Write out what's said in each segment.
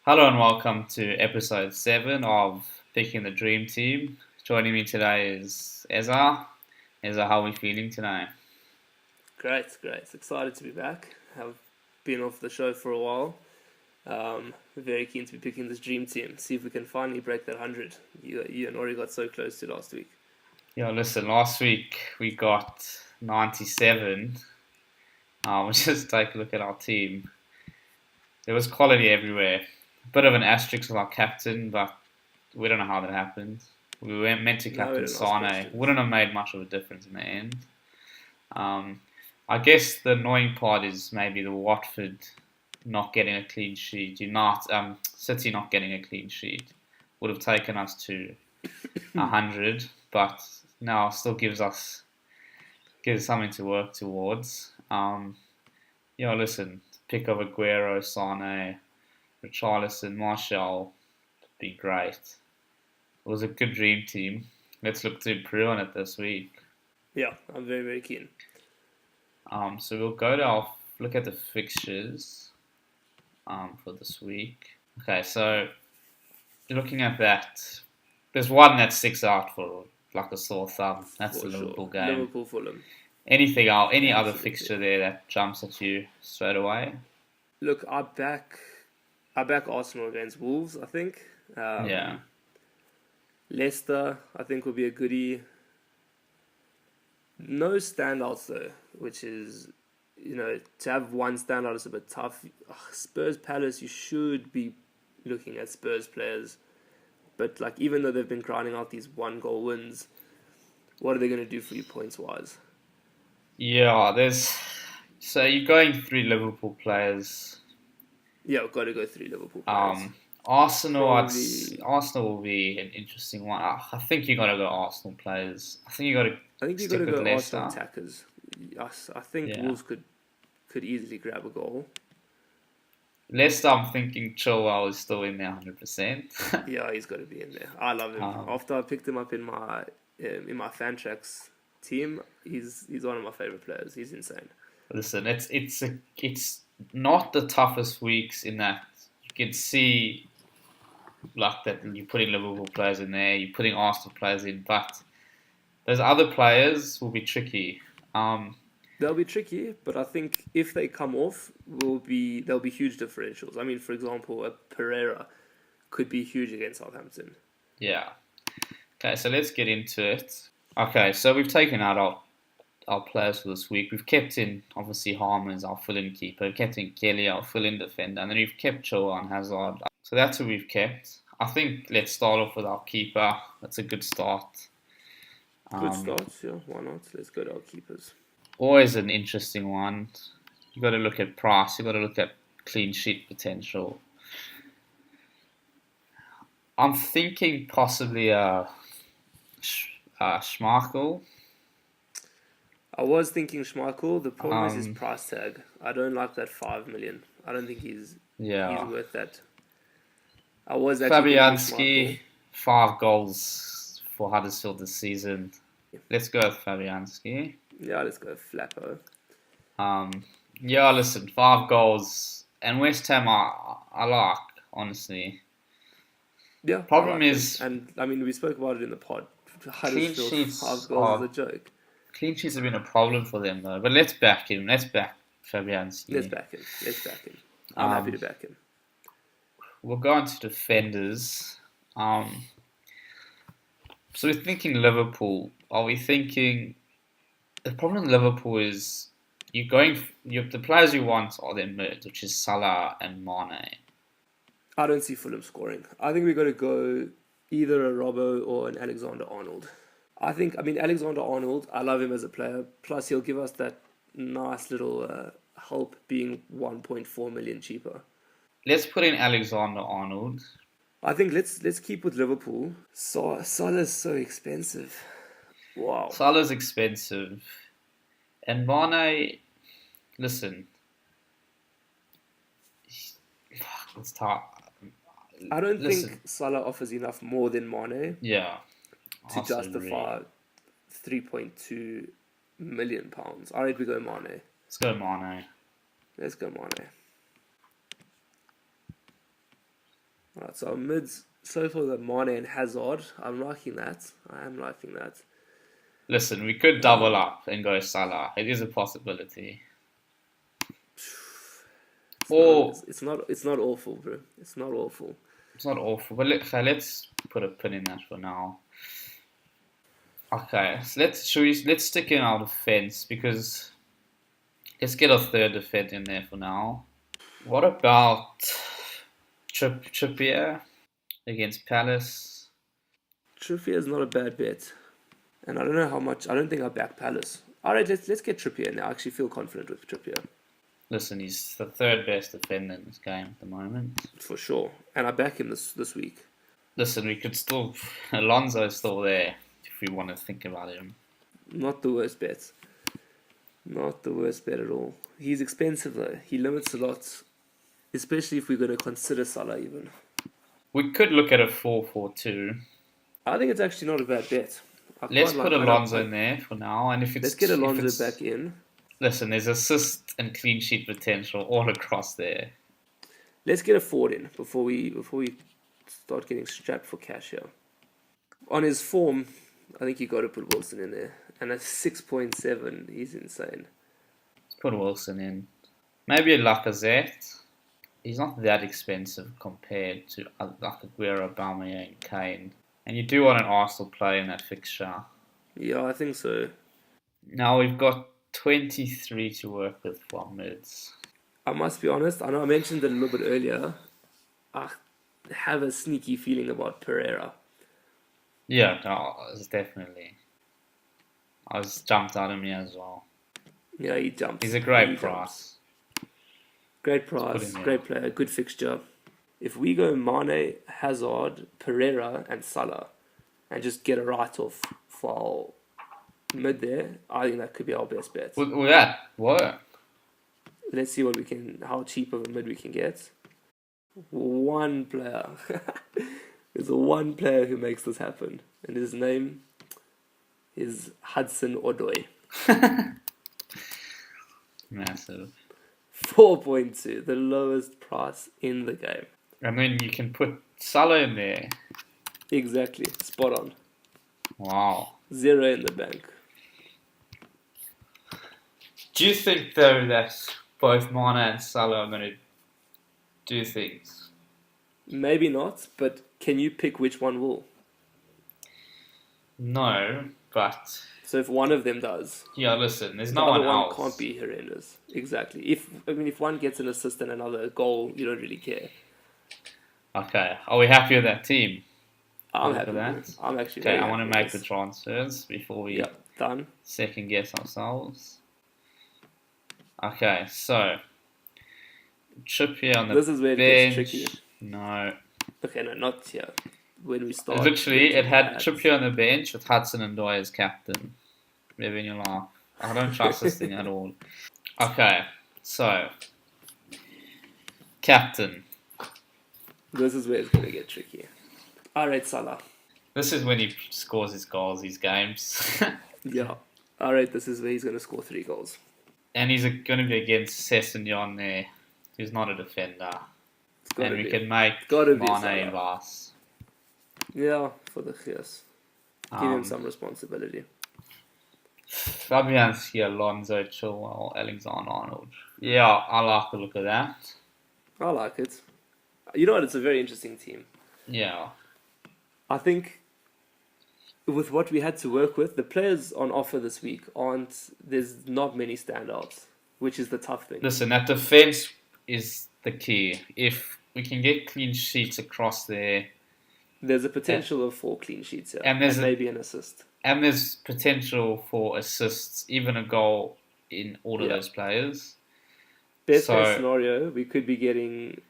Hello and welcome to episode 7 of Picking the Dream Team. Joining me today is Ezra. Ezra, how are we feeling today? Great. Excited to be back. I've been off the show for a while. Very keen to be picking this dream team. See if we can finally break that 100. You and Ori got so close to last week. Yeah, listen, last week we got 97. We'll just take a look at our team. There was quality everywhere. A bit of an asterisk with our captain, but we don't know how that happened. We weren't meant to Now we captain don't ask Sane. questions. Wouldn't have made much of a difference in the end. I guess the annoying part is maybe the Watford not getting a clean sheet. City not getting a clean sheet would have taken us to 100, but now still gives something to work towards. Listen, pick of Aguero, Sane, Richarlison, Martial, be great. It was a good dream team. Let's look to improve on it this week. Yeah, I'm very keen. So we'll look at the fixtures for this week. Okay, so looking at that, there's one that sticks out for like a sore thumb. That's For the Liverpool sure. game. Liverpool Fulham. Anything else? Any other Absolutely. fixture there that jumps at you straight away? Look, I back Arsenal against Wolves, I think. Yeah. Leicester, I think, will be a goodie. No standouts though, which is, to have one standout is a bit tough. Spurs Palace, you should be looking at Spurs players, but like even though they've been grinding out these 1 goal wins, what are they going to do for you points wise? Yeah, so you're going through Liverpool players. Yeah, we've got to go 3 Liverpool players. Um, Arsenal, Probably, Arsenal will be an interesting one. I think you got to go Arsenal players. I think you got to I think you got stick to with go Arsenal Leicester. attackers. I think Yeah, Wolves could easily grab a goal. Leicester. I'm thinking Chilwell is still in there 100%. Yeah, he's got to be in there. I love him. um, After I picked him up in my fan tracks team, he's one of my favorite players. He's insane. Listen, it's not the toughest weeks in that you can see like that you're putting Liverpool players in there, you're putting Arsenal players in, but those other players will be tricky. They'll be tricky, but I think if they come off, there'll be huge differentials. I mean, for example, a Pereira could be huge against Southampton. Yeah. Okay, so let's get into it. Okay, so we've taken out our players for this week. We've kept in, obviously, Harmer as our fill-in keeper. We've kept in Kelly, our fill-in defender. And then we've kept Chilwell and Hazard. So that's who we've kept. I think let's start off with our keeper. That's a good start. Good start, yeah. Why not? Let's go to our keepers. Always an interesting one. You've got to look at price. You've got to look at clean sheet potential. I'm thinking possibly Schmeichel. I was thinking Schmeichel. The problem is his Um, price tag. I don't like that 5 million. I don't think he's yeah. worth that. I was actually thinking Fabianski, Schmeichel. 5 goals for Huddersfield this season. Let's go with Fabianski. Yeah, let's go Flappo. Listen, 5 goals. And West Ham, I like, honestly. Yeah, I Problem like him. is, And I mean, we spoke about it in the pod. clean Huddersfield, sheets 5 goals is a joke. clean sheets have been a problem for them, though. But let's back him. Let's back Let's Fabianski. back him. I'm happy Um, to back him. we'll go on to defenders. So we're thinking Liverpool. Are we thinking... The problem with Liverpool is the players you want are their mids, which is Salah and Mane. I don't see Fulham scoring. I think we got to go either a Robbo or an Alexander Arnold. I mean, Alexander Arnold, I love him as a player. Plus, he'll give us that nice little help being 1.4 million cheaper. Let's put in Alexander Arnold. I think let's keep with Liverpool. Salah's so expensive. Wow. Salah's expensive. And Mane, listen, it's tough. I don't think Salah offers enough more than Mane Yeah, to justify £3.2 million. I rate we go Mane. Let's go Mane. Let's go Mane. Alright, so our mids so far got Mane and Hazard. I'm liking that. I am liking that. Listen, we could double up and go Salah. It is a possibility. Or It's not awful, bro. It's not awful. it's not awful, but let's put a pin in that for now. Okay, so let's stick in our defense because let's get a third defense in there for now. What about Trippier against Palace? Trippier is not a bad bet, and I don't know how much. I don't think I back Palace. All right, let's get Trippier now. I actually feel confident with Trippier. Listen, he's the third best defender in this game at the moment. For sure. And I back him this week. Listen, we could still... Alonso is still there, if we want to think about him. Not the worst bet. Not the worst bet at all. He's expensive though. He limits a lot. Especially if we're going to consider Salah even. We could look at a 4-4-2. I think it's actually not a bad bet. Let's put Alonso in there for now. And if it's... Let's get Alonso back in. Listen, there's assist and clean sheet potential all across there. Let's get a forward in before we start getting strapped for cash here. On his form, I think you got to put Wilson in there. And at 6.7, he's insane. Let's put Wilson in. Maybe a Lacazette. He's not that expensive compared to like Aguero, Aubameyang, Kane. And you do want an Arsenal player in that fixture. Yeah, I think so. Now we've got 23 to work with for mids. I must be honest, I know I mentioned it a little bit earlier. I have a sneaky feeling about Pereira. Yeah, no, it's definitely. I was jumped out of me as well. Yeah, he jumps. He's a great price. Great price, great player, good fixture. If we go Mane, Hazard, Pereira, and Salah, and just get a write-off for our mid there, I think that could be our best bet. Will that work? Let's see how cheap of a mid we can get. One player. There's one player who makes this happen, and his name is Hudson-Odoi. Massive. 4.2, the lowest price in the game. And then you can put Salah in there. Exactly, spot on. Wow. 0 in the bank. Do you think, though, that both Mana and Salah are going to do things? Maybe not, but can you pick which one will? No, but... So if one of them does... Yeah, listen, there's no one else. One can't be horrendous. Exactly. If one gets an assist and another goal, you don't really care. Okay, are we happy with that team? I'm happy with that. I'm actually okay, very I want to make this. the transfers before we done. second guess ourselves. Okay, so Trippier on the bench. This is where it gets tricky. No. Okay, no, not here. When we start. Literally, it had Trippier on the bench with Hudson-Odoi as captain. Living your life. I don't trust this thing at all. Okay, so captain. This is where it's going to get tricky. Alright, Salah. This is when he scores his goals, these games. Yeah. Alright, this is where he's going to score 3 goals. And he's going to be against Sessegnon there, who's not a defender. And we can make Mane Vaz. Yeah, for the Chias. Give him some responsibility. Fabianski, Alonso, Chilwell, Alexander-Arnold. Yeah, I like the look of that. I like it. You know what? It's a very interesting team. Yeah. I think with what we had to work with, the players on offer this week there's not many standouts, which is the tough thing. Listen, that defense is the key. If we can get clean sheets across there... There's a potential of 4 clean sheets here, and maybe an assist. And there's potential for assists, even a goal in all of those players. Best case scenario, we could be getting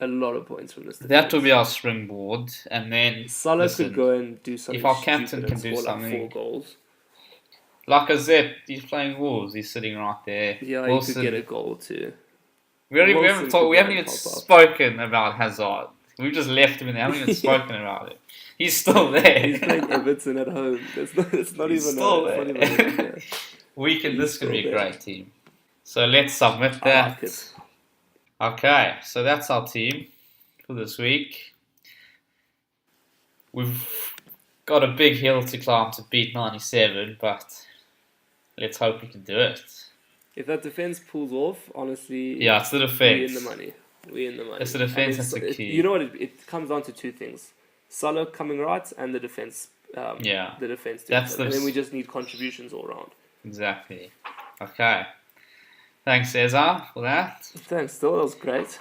a lot of points from this defense. That will be our springboard, and then Salah could go and do something. If our captain can do something, like 4 goals. Lacazette, he's playing Wolves. He's sitting right there. Yeah, Wilson, he could get a goal too. We haven't even spoken about Hazard. We've just left him in there. We haven't even spoken about it. He's still there. He's playing Everton at home. It's not He's even still there. This could be a great team. So let's submit that. I like it. Okay, so that's our team for this week. we've got a big hill to climb to beat 97, but let's hope we can do it. If that defense pulls off, honestly, Yeah, it's the defense. we're in the money. We're in the money. It's the defense that's the key. You know what? It comes down to two things: Salah coming right and the defense. Yeah, the defense. That's and then we just need contributions all around. Exactly. Okay. Thanks, Cesar, for that. Thanks, Phil. That was great.